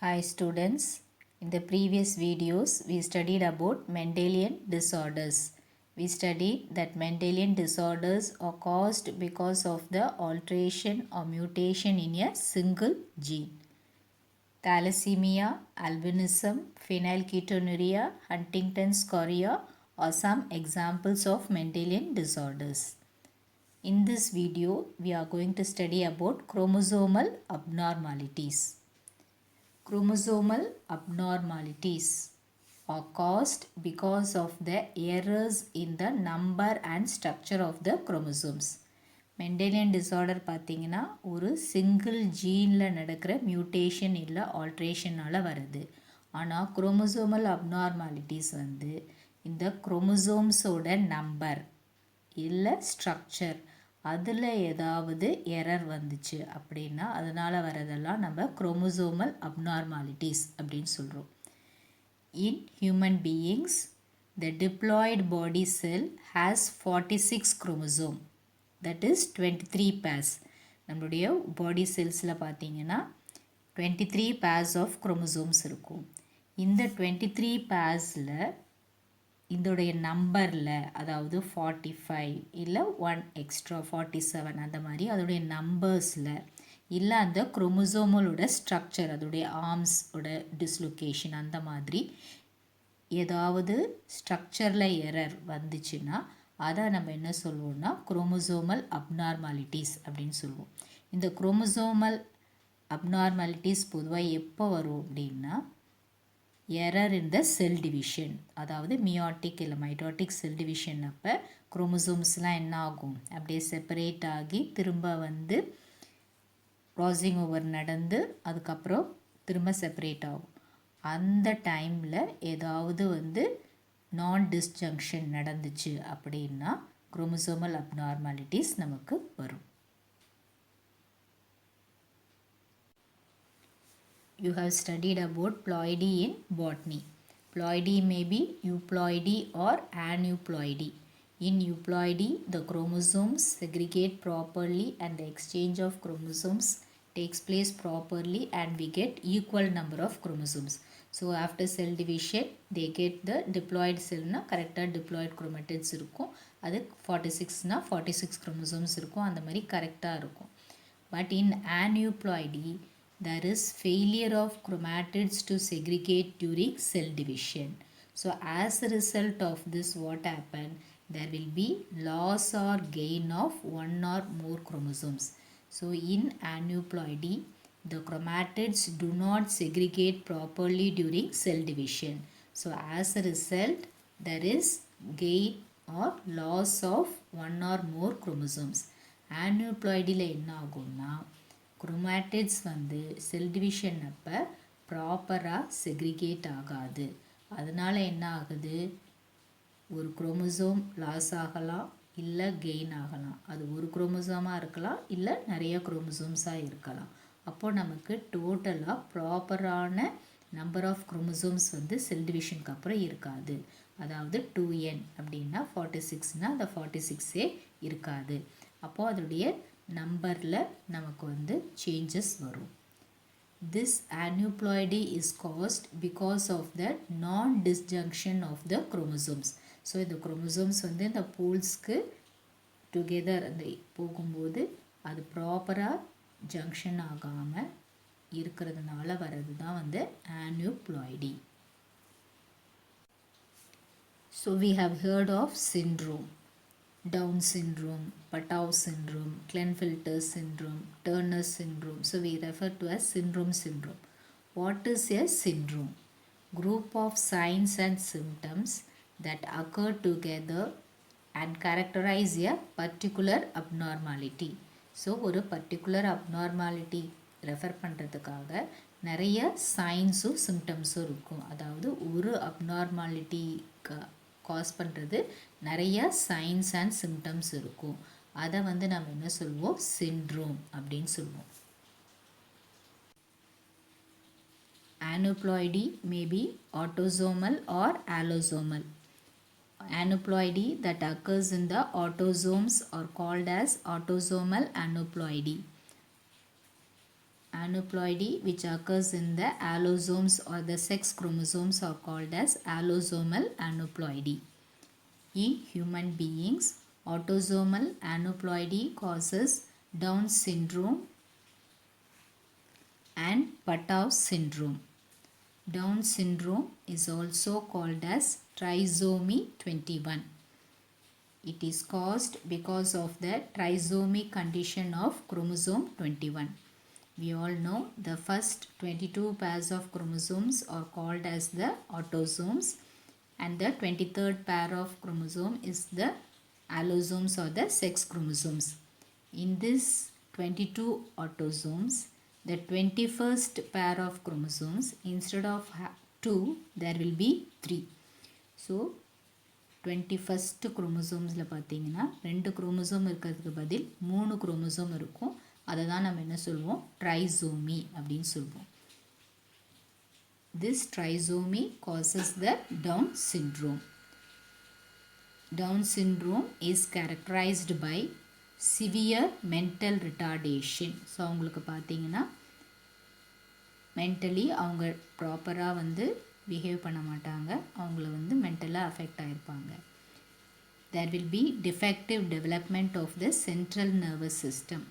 Hi students, in the previous videos we studied about Mendelian disorders. We studied that Mendelian disorders are caused because of the alteration or mutation in a single gene. Thalassemia, albinism, phenylketonuria, Huntington's chorea are some examples of Mendelian disorders. In this video, we are going to study about chromosomal abnormalities. Chromosomal abnormalities are caused because of the errors in the number and structure of the chromosomes. Mendelian disorder பார்த்தீங்கன்னா ஒரு single ஜீனில் நடக்கிற mutation இல்லை ஆல்ட்ரேஷனால் வருது. ஆனால் chromosomal abnormalities வந்து இந்த குரோமோசோம்ஸோட number இல்லை structure அதில் ஏதாவது எரர் வந்துச்சு அப்படின்னா அதனால் வரதெல்லாம் நம்ம குரோமோசோமல் அப்நார்மாலிட்டிஸ் அப்படின்னு சொல்கிறோம். In human beings, the diploid body cell has 46 chromosome, that is 23 pairs. நம்மளுடைய பாடி செல்ஸில் பார்த்தீங்கன்னா 23 pairs of chromosomes இருக்கும். இந்த 23 pairsல இதோடைய நம்பரில் அதாவது 45 இல்லை 1 எக்ஸ்ட்ரா 47 அந்த மாதிரி அதோடைய நம்பர்ஸில் இல்லை அந்த குரோமோசோமலோட ஸ்ட்ரக்சர் அதோடைய ஆர்ம்ஸோட டிஸ்லொகேஷன் அந்த மாதிரி ஏதாவது ஸ்ட்ரக்சரில் எரர் வந்துச்சுன்னா அதை நம்ம என்ன சொல்லுவோம்னா குரோமோசோமல் அப்நார்மாலிட்டிஸ் அப்படின்னு சொல்லுவோம். இந்த குரோமோசோமல் அப்நார்மாலிட்டிஸ் பொதுவாக எப்போ வரும் அப்படின்னா எரர் இன் த செல் டிவிஷன், அதாவது மியாட்டிக் இல்லை மைட்டாட்டிக் செல் டிவிஷன் அப்போ குரோமோசோம்ஸ்லாம் என்ன ஆகும் அப்படியே செப்பரேட் ஆகி திரும்ப வந்து க்ராசிங் ஓவர் நடந்து அதுக்கப்புறம் திரும்ப செப்பரேட் ஆகும். அந்த டைமில் ஏதாவது வந்து நான் டிஸ்ஜங்ஷன் நடந்துச்சு அப்படின்னா குரோமோசோமல் அப்நார்மாலிட்டிஸ் நமக்கு வரும். You have studied about ploidy in botany. Ploidy may be euploidy or aneuploidy. In euploidy, the chromosomes segregate properly and the exchange of chromosomes takes place properly and we get equal number of chromosomes. So after cell division, they get the diploid cell na correct diploid chromatids இருக்கும். அது 46 na 46 chromosomes இருக்கும். அந்த மாதிரி கரெக்டாக இருக்கும். But in aneuploidy, there is failure of chromatids to segregate during cell division. So as a result of this, what happened? There will be loss or gain of one or more chromosomes. So in aneuploidy, the chromatids do not segregate properly during cell division. So as a result, there is gain or loss of one or more chromosomes. aneuploidyல என்ன ஆகும்னா chromatids வந்து cell division அப்போ ப்ராப்பராக segregate ஆகாது. அதனால் என்ன ஆகுது, ஒரு குரோமோசோம் லாஸ் ஆகலாம் இல்லை கெயின் ஆகலாம். அது ஒரு குரோமோசோமாக இருக்கலாம் இல்லை நிறைய குரோமோசோம்ஸாக இருக்கலாம். அப்போது நமக்கு டோட்டலாக ப்ராப்பரான நம்பர் ஆஃப் குரோமோசோம்ஸ் வந்து செல் டிவிஷனுக்கு அப்புறம் இருக்காது. அதாவது 2n அப்படின்னா 46னால் அந்த 46ஏ இருக்காது. அப்போது அதோடைய நம்பரில் நமக்கு வந்து சேஞ்சஸ் வரும். This aneuploidy is caused because of the non-disjunction of the chromosomes. So இந்த குரோமோசோம்ஸ் வந்து இந்த போல்ஸ்க்கு டுகெதர் அந்த போகும்போது அது ப்ராப்பராக ஜங்ஷன் ஆகாமல் இருக்கிறதுனால வர்றது தான் வந்து aneuploidy. So we have heard of syndrome. Down syndrome, Patau syndrome, Klinefelter syndrome, Turner syndrome. So we refer to as syndrome. What is a syndrome? Group of signs and symptoms that occur together and characterize a particular abnormality. So ஒரு particular abnormality refer பண்ணுறதுக்காக நிறைய சைன்ஸும் சிம்டம்ஸும் இருக்கும். அதாவது ஒரு அப்நார்மாலிட்டிக்கு cos பண்ணுறது நிறைய science and symptoms இருக்கும். அதை வந்து நம்ம என்ன சொல்லுவோம், சிண்ட்ரோம் அப்படின்னு சொல்லுவோம். aneuploidy may be autosomal or allosomal. Aneuploidy that occurs in the autosomes are called as autosomal aneuploidy. aneuploidy which occurs in the allosomes or the sex chromosomes are called as allosomal aneuploidy. In human beings, autosomal aneuploidy causes Down syndrome and Patau syndrome. Down syndrome is also called as trisomy 21. It is caused because of the trisomy condition of chromosome 21. We all know the first 22 pairs of chromosomes are called as the autosomes, and the 23rd pair of chromosome is the allosomes or the sex chromosomes. In this 22 autosomes, the 21st pair of chromosomes, instead of 2, there will be 3. So 21st குரோமோசோம்ஸில் பார்த்தீங்கன்னா 2 chromosome இருக்கிறதுக்கு பதில் 3 chromosome இருக்கும். அதை தான் நம்ம என்ன சொல்லுவோம், trisomy அப்படின்னு சொல்லுவோம். This trisomy causes the Down syndrome. Down syndrome is characterized by severe mental retardation. So அவங்களுக்கு பார்த்தீங்கன்னா மென்டலி அவங்க ப்ராப்பராக வந்து பிஹேவ் பண்ண மாட்டாங்க, அவங்கள வந்து மென்டலாக affect ஆகிருப்பாங்க. There will be defective development of the central nervous system.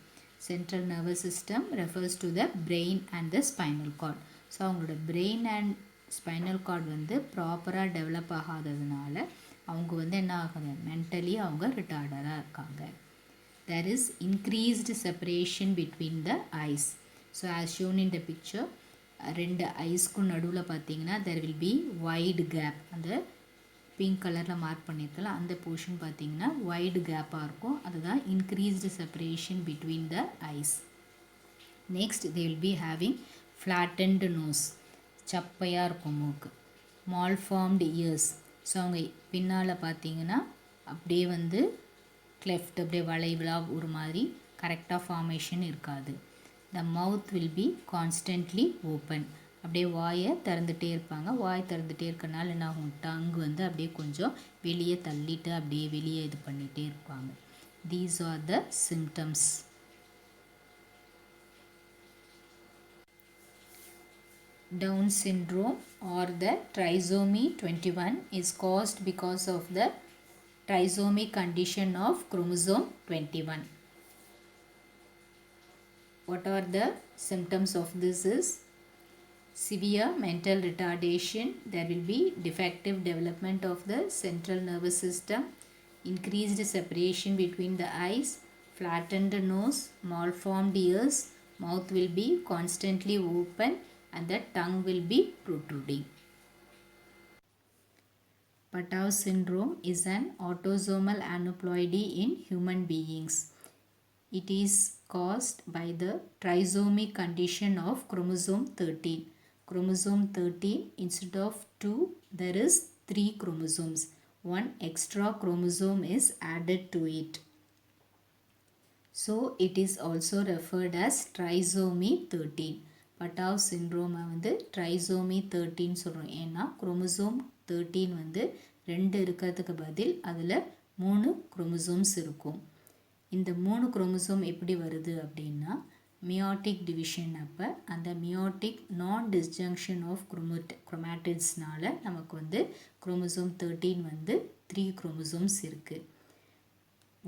Central nervous system refers to the brain and the spinal cord. So அவங்களோட பிரெயின் அண்ட் ஸ்பைனல் கார்டு வந்து ப்ராப்பராக டெவலப் ஆகாததுனால அவங்க வந்து என்ன ஆகுது, மென்டலி அவங்க ரிட்டார்டராக இருக்காங்க. There is increased separation between the eyes. So as shown in the picture, 2 ஐஸ்க்கும் நடுவில் பார்த்தீங்கன்னா there will be wide gap. அந்த பிங்க் கலரில் மார்க் பண்ணியிருக்கலாம் அந்த போர்ஷன் பார்த்தீங்கன்னா வைடு கேப்பாக இருக்கும். அதுதான் increased separation between the eyes. Next they will be having flattened nose. சப்பையாக இருக்கும் மூக்கு. malformed ears. ஸோ அவங்க பின்னால் பார்த்தீங்கன்னா அப்படியே வந்து கிளெஃப்ட், அப்படியே வளைவலாக ஒரு மாதிரி கரெக்டாக ஃபார்மேஷன் இருக்காது. The mouth will be constantly open. அப்படியே வாயை திறந்துகிட்டே இருப்பாங்க. வாய் திறந்துகிட்டே இருக்கனால என்ன ஆகும், டங்கு வந்து அப்படியே கொஞ்சம் வெளியே தள்ளிட்டு அப்படியே வெளியே இது பண்ணிகிட்டே இருப்பாங்க. These are the symptoms. Down syndrome or the trisomy 21 is caused because of the trisomy condition of chromosome 21. What are the symptoms of this is severe mental retardation. There will be defective development of the central nervous system, increased separation between the eyes, flattened nose, malformed ears, mouth will be constantly open and the tongue will be protruding. Patau syndrome is an autosomal aneuploidy in human beings. It is caused by the trisomy condition of chromosome 13. Chromosome 13, instead of 2, there is 3 chromosomes. One extra chromosome is added to it. So it is also referred as trisomy 13. Patau syndrome வந்து trisomy 13 சொல்கிறோம். ஏன்னா chromosome 13 வந்து 2 இருக்கிறதுக்கு பதில் அதில் 3 chromosomes இருக்கும். இந்த 3 chromosome எப்படி வருது அப்படின்னா, மியாட்டிக் டிவிஷன் அப்போ அந்த மியாட்டிக் நான் டிஸ்ஜங்ஷன் ஆஃப் குரோமேட்டிட்ஸ்னால நமக்கு வந்து குரோமோசோம் 13 வந்து 3 குரோமோசோம்ஸ் இருக்குது.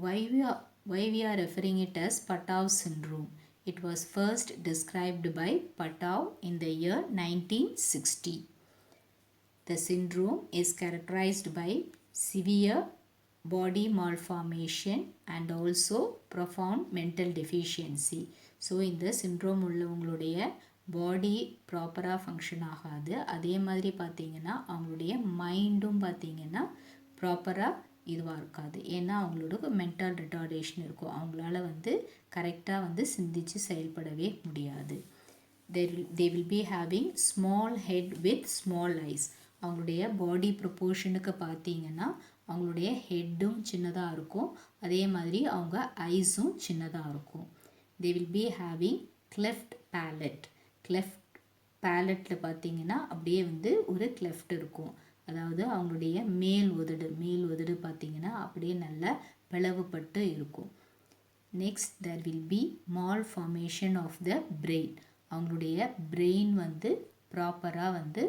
Why we are referring it as Patau syndrome? It was first described by Patau in the year 1960. The syndrome is characterized by severe body malformation and also profound mental deficiency. So இந்த syndrome உள்ளவங்களுடைய பாடி ப்ராப்பராக function ஆகாது. அதே மாதிரி பார்த்திங்கன்னா அவங்களுடைய மைண்டும் பார்த்திங்கன்னா ப்ராப்பராக இதுவாக இருக்காது. ஏன்னா அவங்களோட மென்டல் ரிட்டார்டேஷன் இருக்கும். அவங்களால வந்து கரெக்டாக வந்து சிந்திச்சு செயல்படவே முடியாது. they will be having small head with small eyes. அவங்களுடைய பாடி ப்ரொப்போர்ஷனுக்கு பார்த்தீங்கன்னா அவங்களுடைய ஹெட்டும் சின்னதாக இருக்கும், அதே மாதிரி அவங்க ஐஸும் சின்னதாக இருக்கும். they will be having cleft palate. cleft palateல பார்த்தீங்கன்னா அப்படியே வந்து ஒரு cleft இருக்கும். அதாவது அவங்களுடைய மேல் உதடு பார்த்தீங்கன்னா அப்படியே நல்லா பிளவுபட்டு இருக்கும். Next there will be malformation of the brain. அவங்களுடைய பிரெயின் வந்து ப்ராப்பராக வந்து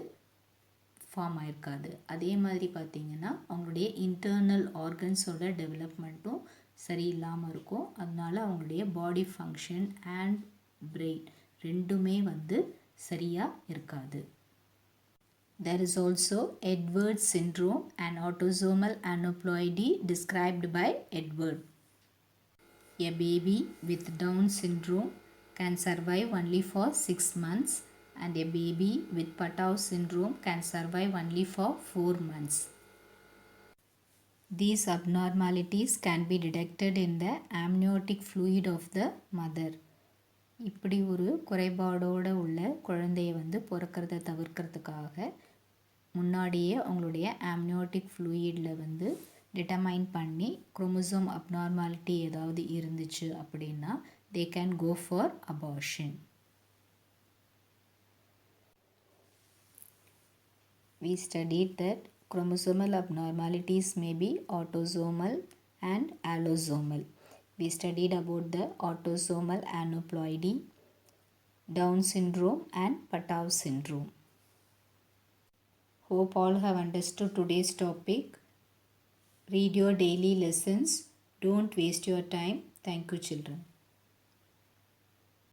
ஃபார்ம் ஆயிருக்காது. அதே மாதிரி பார்த்திங்கன்னா அவங்களுடைய இன்டர்னல் ஆர்கன்ஸோட டெவலப்மெண்ட்டும் சரியில்லாமல் இருக்கும். அதனால அவங்களுடைய பாடி ஃபங்க்ஷன் அண்ட் பிரெயின் ரெண்டுமே வந்து சரியாக இருக்காது. There is also Edwards syndrome, an autosomal aneuploidy described by Edward. A baby with Down syndrome can survive only for 6 months and a baby with Patau syndrome can survive only for 4 months. These abnormalities can be detected in the amniotic fluid of the mother. இப்படி ஒரு குறைபாடோடு உள்ள குழந்தையை வந்து பிறக்கிறத தவிர்க்கிறதுக்காக முன்னாடியே அவங்களுடைய amniotic ஃப்ளூயிடில் வந்து determine பண்ணி chromosome abnormality ஏதாவது இருந்துச்சு அப்படின்னா they can go for abortion. We studied that chromosomal abnormalities may be autosomal and allosomal. We studied about the autosomal aneuploidy, Down syndrome and Patau syndrome. Hope all have understood today's topic. Read your daily lessons. Don't waste your time. Thank you, children.